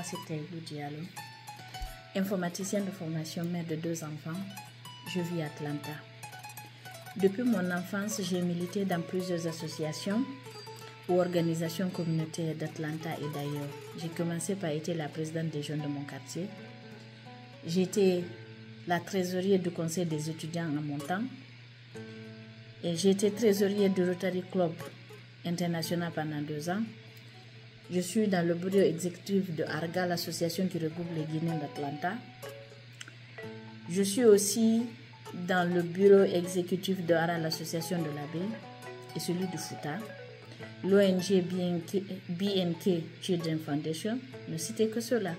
c'est Taïbou Diallo, informaticienne de formation, mère de 2 enfants. Je vis à Atlanta. Depuis mon enfance, j'ai milité dans plusieurs associations ou organisations communautaires d'Atlanta et d'ailleurs. J'ai commencé par être la présidente des jeunes de mon quartier. J'étais la trésorière du conseil des étudiants en mon temps. Et j'ai été trésorière du Rotary Club International pendant 2 ans. Je suis dans le bureau exécutif de ARGA, l'association qui regroupe les Guinéens d'Atlanta. Je suis aussi dans le bureau exécutif de ARA, l'association de la baie, et celui du Fouta. L'ONG BNK Children Foundation, ne citez que cela.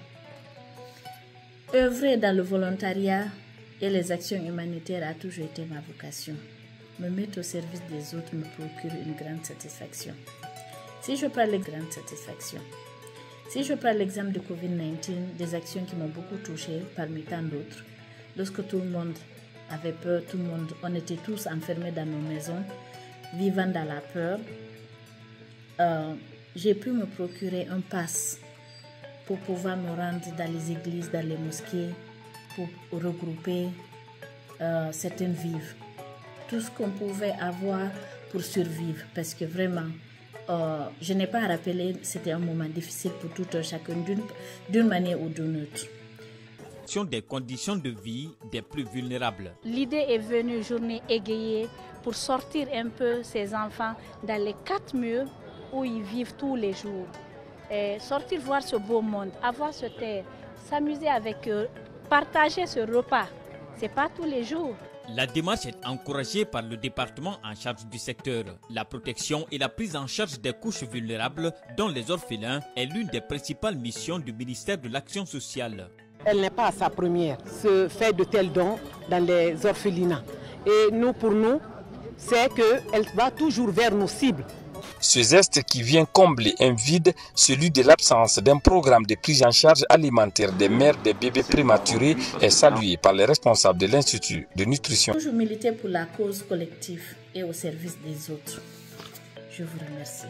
Œuvrer dans le volontariat et les actions humanitaires a toujours été ma vocation. Me mettre au service des autres me procure une grande satisfaction. Si je prends l'exemple de Covid-19, des actions qui m'ont beaucoup touchée parmi tant d'autres, lorsque tout le monde avait peur, on était tous enfermés dans nos maisons, vivant dans la peur, j'ai pu me procurer un pass pour pouvoir me rendre dans les églises, dans les mosquées, pour regrouper certaines vivres. Tout ce qu'on pouvait avoir pour survivre, parce que vraiment, je n'ai pas à rappeler, c'était un moment difficile pour tout un chacun, d'une manière ou d'une autre. Des conditions de vie des plus vulnérables. L'idée est venue, journée égayée, pour sortir un peu ces enfants dans les 4 murs où ils vivent tous les jours. Et sortir voir ce beau monde, avoir ce terre, s'amuser avec eux, partager ce repas. Ce n'est pas tous les jours. La démarche est encouragée par le département en charge du secteur. La protection et la prise en charge des couches vulnérables, dont les orphelins, est l'une des principales missions du ministère de l'Action sociale. Elle n'est pas à sa première, ce fait de tels dons dans les orphelinats. Et pour nous, c'est qu'elle va toujours vers nos cibles. Ce geste qui vient combler un vide, celui de l'absence d'un programme de prise en charge alimentaire des mères des bébés prématurés, est salué par les responsables de l'Institut de nutrition. Toujours militer pour la cause collective et au service des autres. Je vous remercie.